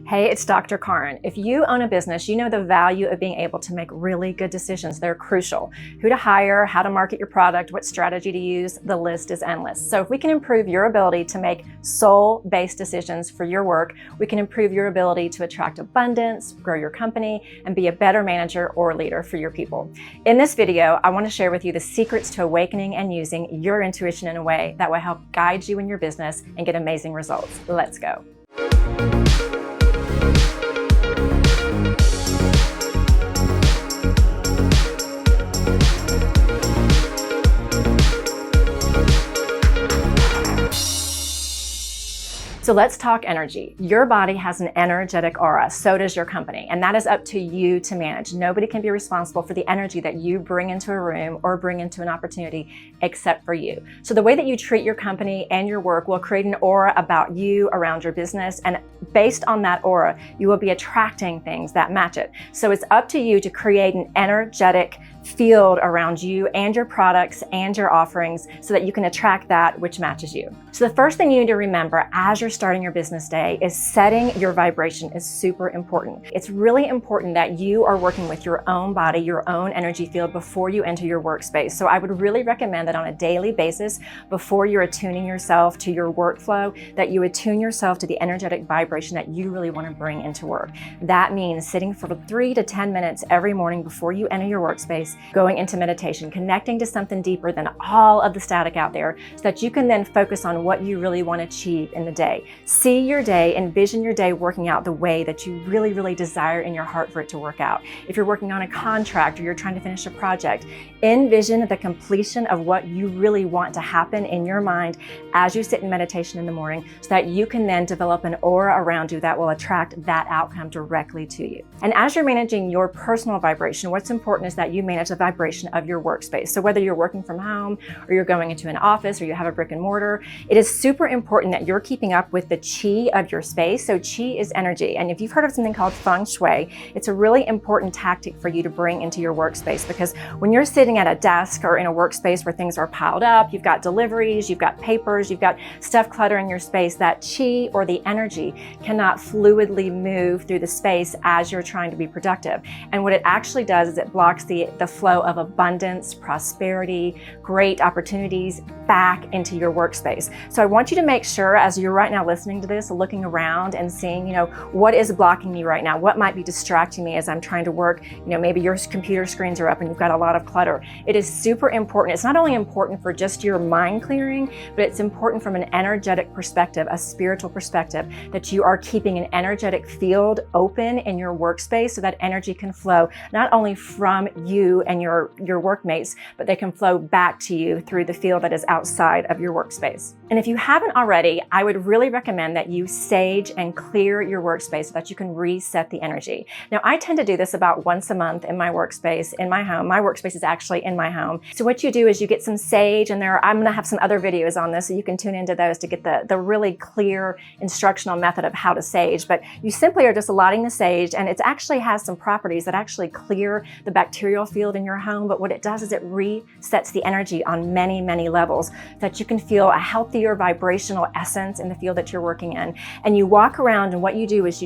Hey, it's Dr. Karin. If you own a business, you know the value of being able to make really good decisions. They're crucial. Who to hire, how to market your product, what strategy to use, the list is endless. So if we can improve your ability to make soul-based decisions for your work, we can improve your ability to attract abundance, grow your company, and be a better manager or leader for your people. In this video, I want to share with you the secrets to awakening and using your intuition in a way that will help guide you in your business and get amazing results. Let's go. So let's talk energy. Your body has an energetic aura, so does your company, and that is up to you to manage. Nobody can be responsible for the energy that you bring into a room or bring into an opportunity except for you. So the way that you treat your company and your work will create an aura about you around your business, and based on that aura, you will be attracting things that match it. So it's up to you to create an energetic field around you and your products and your offerings so that you can attract that which matches you. So the first thing you need to remember as you're starting your business day is setting your vibration is super important. It's really important that you are working with your own body, your own energy field before you enter your workspace. So I would really recommend that on a daily basis, before you're attuning yourself to your workflow, that you attune yourself to the energetic vibration that you really want to bring into work. That means sitting for 3 to 10 minutes every morning before you enter your workspace, going into meditation, connecting to something deeper than all of the static out there so that you can then focus on what you really want to achieve in the day. See your day, envision your day working out the way that you really, really desire in your heart for it to work out. If you're working on a contract or you're trying to finish a project, envision the completion of what you really want to happen in your mind as you sit in meditation in the morning so that you can then develop an aura around you that will attract that outcome directly to you. And as you're managing your personal vibration, what's important is that you manage the vibration of your workspace. So whether you're working from home or you're going into an office or you have a brick and mortar, it is super important that you're keeping up with the chi of your space. So chi is energy. And if you've heard of something called feng shui, it's a really important tactic for you to bring into your workspace, because when you're sitting at a desk or in a workspace where things are piled up, you've got deliveries, you've got papers, you've got stuff cluttering your space, that chi or the energy cannot fluidly move through the space as you're trying to be productive. And what it actually does is it blocks the flow of abundance, prosperity, great opportunities back into your workspace. So I want you to make sure as you're right now listening to this, looking around and seeing, what is blocking me right now? What might be distracting me as I'm trying to work? Maybe your computer screens are up and you've got a lot of clutter. It is super important. It's not only important for just your mind clearing, but it's important from an energetic perspective, a spiritual perspective, that you are keeping an energetic field open in your workspace so that energy can flow not only from you and your workmates, but they can flow back to you through the field that is outside of your workspace. And if you haven't already, I would really recommend that you sage and clear your workspace so that you can reset the energy. Now, I tend to do this about once a month in my workspace, in my home. My workspace is actually in my home. So what you do is you get some sage, and I'm going to have some other videos on this, so you can tune into those to get the really clear instructional method of how to sage. But you simply are just lighting the sage, and it actually has some properties that actually clear the bacterial field in your home. But what it does is it resets the energy on many, many levels so that you can feel a healthier vibrational essence in the field that you're working in. And you walk around, and what you do is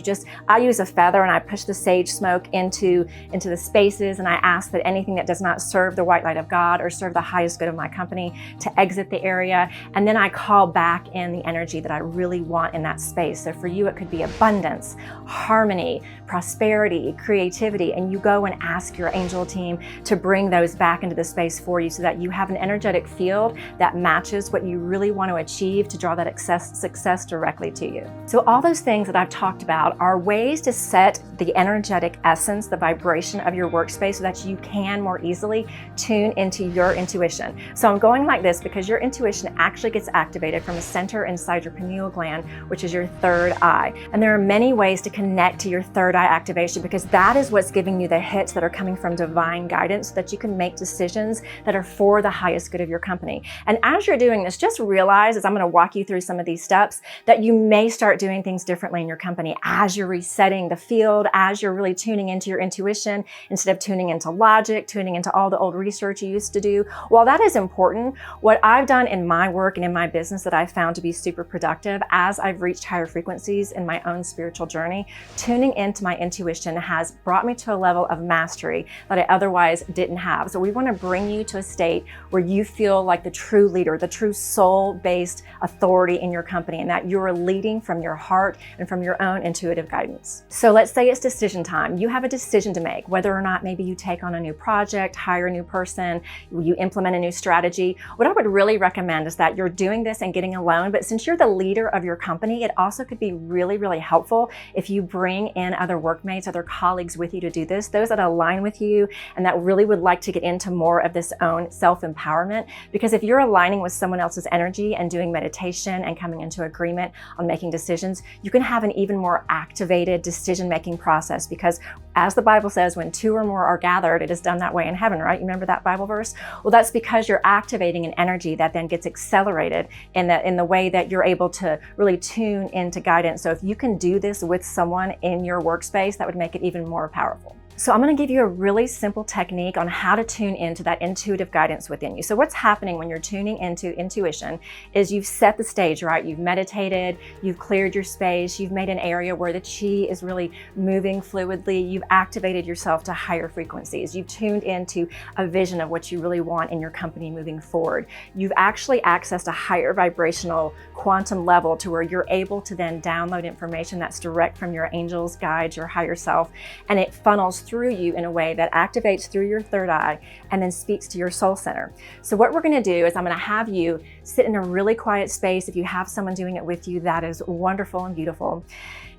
I use a feather and I push the sage smoke into the spaces, and I ask that anything that does not serve the white light of God or serve the highest good of my company to exit the area. And then I call back in the energy that I really want in that space. So for you, it could be abundance, harmony, prosperity, creativity, and you go and ask your angel team to bring those back into the space for you so that you have an energetic field that matches what you really want to achieve to draw that success directly to you. So all those things that I've talked about are ways to set the energetic essence, the vibration of your workspace so that you can more easily tune into your intuition. So I'm going like this because your intuition actually gets activated from a center inside your pineal gland, which is your third eye. And there are many ways to connect to your third eye activation, because that is what's giving you the hits that are coming from divine guidance so that you can make decisions that are for the highest good of your company. And as you're doing this, just realize, as I'm going to walk you through some of these steps, that you may start doing things differently in your company as you're resetting the field, as you're really tuning into your intuition instead of tuning into logic, tuning into all the old research you used to do. While that is important, what I've done in my work and in my business that I've found to be super productive as I've reached higher frequencies in my own spiritual journey, tuning into my intuition has brought me to a level of mastery that I otherwise didn't have. So we want to bring you to a state where you feel like the true leader, the true soul-based authority in your company, and that you're leading from your heart and from your own intuitive guidance. So let's say it's decision time. You have a decision to make, whether or not maybe you take on a new project, hire a new person, you implement a new strategy. What I would really recommend is that you're doing this and getting alone, but since you're the leader of your company, it also could be really, really helpful if you bring in other workmates, other colleagues with you to do this, those that align with you and that really would like to get into more of this own self-empowerment. Because if you're aligning with someone else's energy and doing meditation and coming into agreement on making decisions, you can have an even more activated decision-making process, because as the Bible says, when two or more are gathered, it is done that way in heaven, right? You remember that Bible verse? Well, that's because you're activating an energy that then gets accelerated in the way that you're able to really tune into guidance. So if you can do this with someone in your workspace, that would make it even more powerful. So I'm going to give you a really simple technique on how to tune into that intuitive guidance within you. So what's happening when you're tuning into intuition is you've set the stage, right? You've meditated, you've cleared your space, you've made an area where the chi is really moving fluidly, you've activated yourself to higher frequencies, you've tuned into a vision of what you really want in your company moving forward. You've actually accessed a higher vibrational quantum level to where you're able to then download information that's direct from your angels, guides, your higher self, and it funnels through you in a way that activates through your third eye and then speaks to your soul center. So what we're going to do is I'm going to have you sit in a really quiet space. If you have someone doing it with you, that is wonderful and beautiful.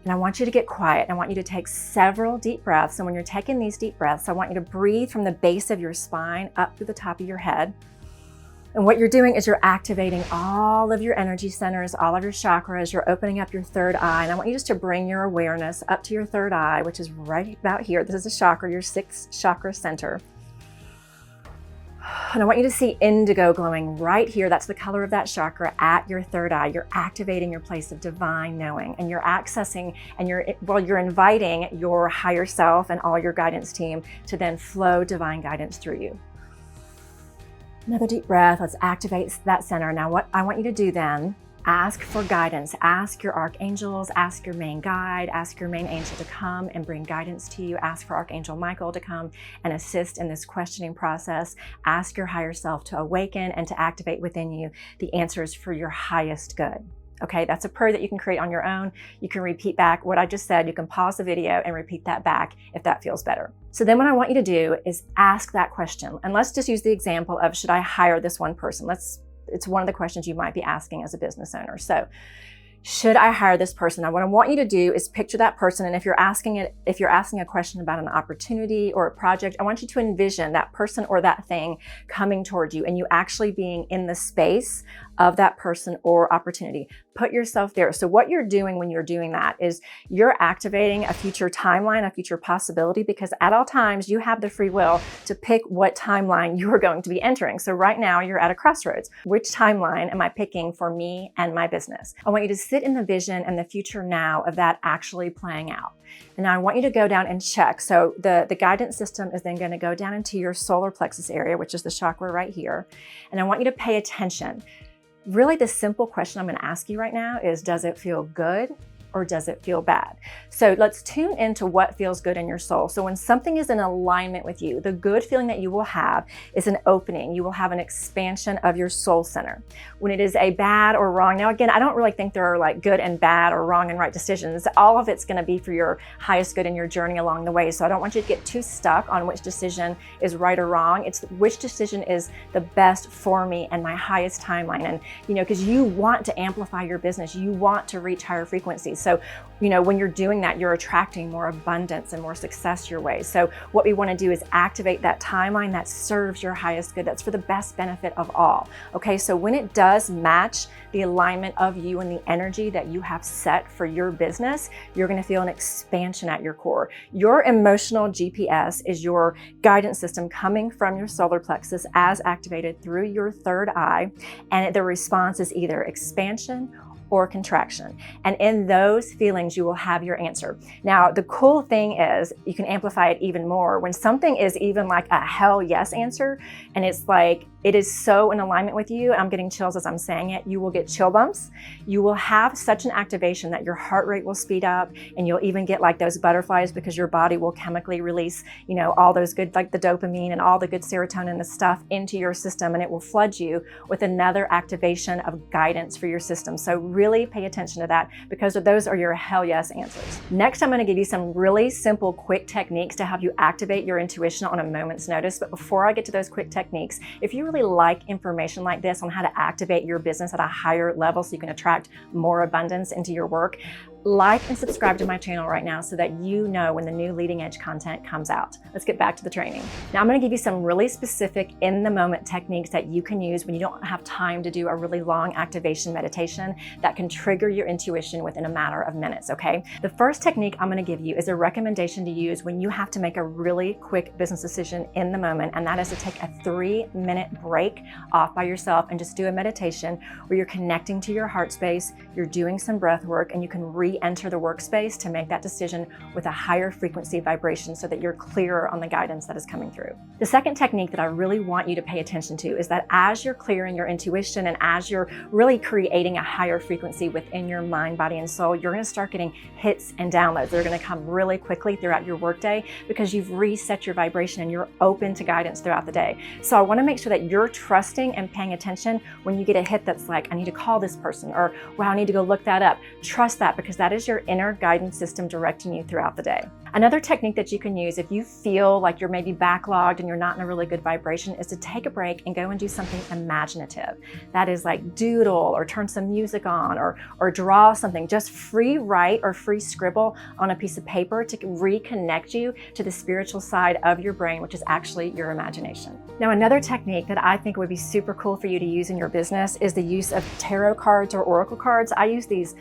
And I want you to get quiet. I want you to take several deep breaths. And when you're taking these deep breaths, I want you to breathe from the base of your spine up through the top of your head. And what you're doing is you're activating all of your energy centers, all of your chakras. You're opening up your third eye. And I want you just to bring your awareness up to your third eye, which is right about here. This is a chakra, your sixth chakra center. And I want you to see indigo glowing right here. That's the color of that chakra at your third eye. You're activating your place of divine knowing, and you're accessing and you're inviting your higher self and all your guidance team to then flow divine guidance through you. Another deep breath. Let's activate that center. Now what I want you to do then, ask for guidance. Ask your archangels, ask your main guide, ask your main angel to come and bring guidance to you. Ask for Archangel Michael to come and assist in this questioning process. Ask your higher self to awaken and to activate within you the answers for your highest good. Okay, that's a prayer that you can create on your own. You can repeat back what I just said. You can pause the video and repeat that back if that feels better. So then what I want you to do is ask that question. And let's just use the example of, should I hire this one person? It's one of the questions you might be asking as a business owner. So, should I hire this person? Now, what I want you to do is picture that person. And if you're asking a question about an opportunity or a project, I want you to envision that person or that thing coming towards you and you actually being in the space of that person or opportunity. Put yourself there. So what you're doing when you're doing that is you're activating a future timeline, a future possibility, because at all times you have the free will to pick what timeline you are going to be entering. So right now you're at a crossroads. Which timeline am I picking for me and my business? I want you to sit in the vision and the future now of that actually playing out. And now I want you to go down and check. So the guidance system is then going to go down into your solar plexus area, which is the chakra right here. And I want you to pay attention. Really, the simple question I'm going to ask you right now is, does it feel good or does it feel bad? So let's tune into what feels good in your soul. So when something is in alignment with you, the good feeling that you will have is an opening. You will have an expansion of your soul center. When it is a bad or wrong, now again, I don't really think there are like good and bad or wrong and right decisions. All of it's going to be for your highest good in your journey along the way. So I don't want you to get too stuck on which decision is right or wrong. It's which decision is the best for me and my highest timeline. And, because you want to amplify your business, you want to reach higher frequencies. So, when you're doing that, you're attracting more abundance and more success your way. So what we want to do is activate that timeline that serves your highest good. That's for the best benefit of all. Okay, so when it does match the alignment of you and the energy that you have set for your business, you're going to feel an expansion at your core. Your emotional GPS is your guidance system coming from your solar plexus as activated through your third eye. And the response is either expansion or contraction. And in those feelings, you will have your answer. Now, the cool thing is you can amplify it even more. When something is even like a hell yes answer, and it's like, it is so in alignment with you, I'm getting chills as I'm saying it, you will get chill bumps. You will have such an activation that your heart rate will speed up, and you'll even get like those butterflies because your body will chemically release, all those good, like the dopamine and all the good serotonin and the stuff into your system, and it will flood you with another activation of guidance for your system. So really pay attention to that, because those are your hell yes answers. Next, I'm going to give you some really simple, quick techniques to help you activate your intuition on a moment's notice. But before I get to those quick techniques, if you really like information like this on how to activate your business at a higher level so you can attract more abundance into your work, like and subscribe to my channel right now so that you know when the new leading edge content comes out. Let's get back to the training. Now I'm going to give you some really specific in the moment techniques that you can use when you don't have time to do a really long activation meditation that can trigger your intuition within a matter of minutes, okay? The first technique I'm going to give you is a recommendation to use when you have to make a really quick business decision in the moment, and that is to take a 3-minute break off by yourself and just do a meditation where you're connecting to your heart space, you're doing some breath work, and you can re-enter the workspace to make that decision with a higher frequency vibration so that you're clearer on the guidance that is coming through. The second technique that I really want you to pay attention to is that as you're clearing your intuition and as you're really creating a higher frequency within your mind, body, and soul, you're going to start getting hits and downloads. They're going to come really quickly throughout your workday because you've reset your vibration and you're open to guidance throughout the day. So I want to make sure that you're trusting and paying attention when you get a hit that's like, I need to call this person, or wow, I need to go look that up. Trust that, because that is your inner guidance system directing you throughout the day. Another technique that you can use if you feel like you're maybe backlogged and you're not in a really good vibration is to take a break and go and do something imaginative. That is like doodle or turn some music on or draw something. Just free write or free scribble on a piece of paper to reconnect you to the spiritual side of your brain, which is actually your imagination. Now, another technique that I think would be super cool for you to use in your business is the use of tarot cards or oracle cards. I use these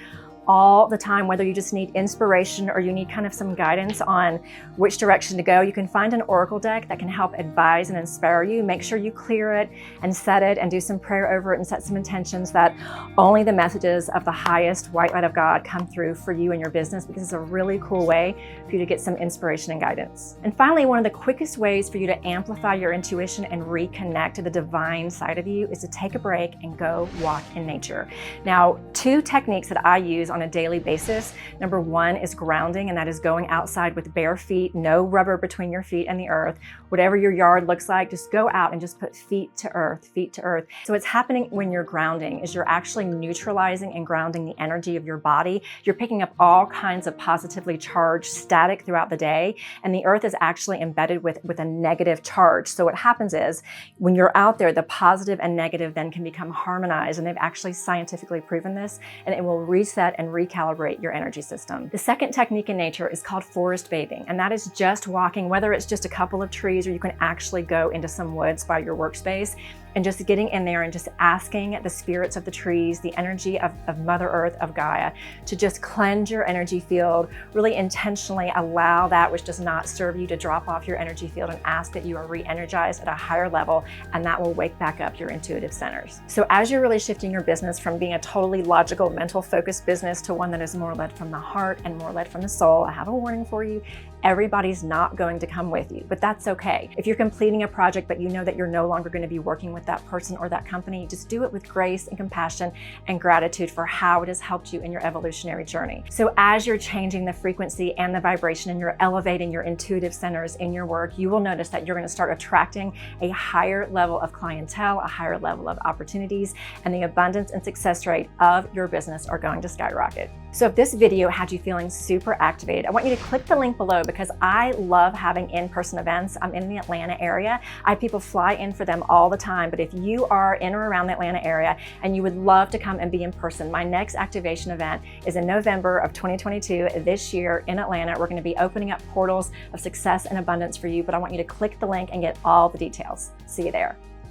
all the time, whether you just need inspiration or you need kind of some guidance on which direction to go. You can find an oracle deck that can help advise and inspire you. Make sure you clear it and set it and do some prayer over it and set some intentions that only the messages of the highest white light of God come through for you and your business, because it's a really cool way for you to get some inspiration and guidance. And finally, one of the quickest ways for you to amplify your intuition and reconnect to the divine side of you is to take a break and go walk in nature. Now, 2 techniques that I use on a daily basis. Number 1 is grounding, and that is going outside with bare feet, no rubber between your feet and the earth. Whatever your yard looks like, just go out and just put feet to earth, feet to earth. So what's happening when you're grounding is you're actually neutralizing and grounding the energy of your body. You're picking up all kinds of positively charged static throughout the day, and the earth is actually embedded with a negative charge. So what happens is when you're out there, the positive and negative then can become harmonized, and they've actually scientifically proven this, and it will reset and recalibrate your energy system. The second technique in nature is called forest bathing, and that is just walking, whether it's just a couple of trees or you can actually go into some woods by your workspace, and just getting in there and just asking the spirits of the trees, the energy of Mother Earth, of Gaia, to just cleanse your energy field, really intentionally allow that which does not serve you to drop off your energy field, and ask that you are re-energized at a higher level, and that will wake back up your intuitive centers. So as you're really shifting your business from being a totally logical, mental focused business to one that is more led from the heart and more led from the soul, I have a warning for you. Everybody's not going to come with you, but that's okay. If you're completing a project but you know that you're no longer going to be working with that person or that company, just do it with grace and compassion and gratitude for how it has helped you in your evolutionary journey. So as you're changing the frequency and the vibration and you're elevating your intuitive centers in your work, you will notice that you're going to start attracting a higher level of clientele, a higher level of opportunities, and the abundance and success rate of your business are going to skyrocket. So if this video had you feeling super activated, I want you to click the link below, because I love having in-person events. I'm in the Atlanta area. I have people fly in for them all the time, but if you are in or around the Atlanta area and you would love to come and be in person, my next activation event is in November of 2022 this year in Atlanta. We're going to be opening up portals of success and abundance for you, but I want you to click the link and get all the details. See you there.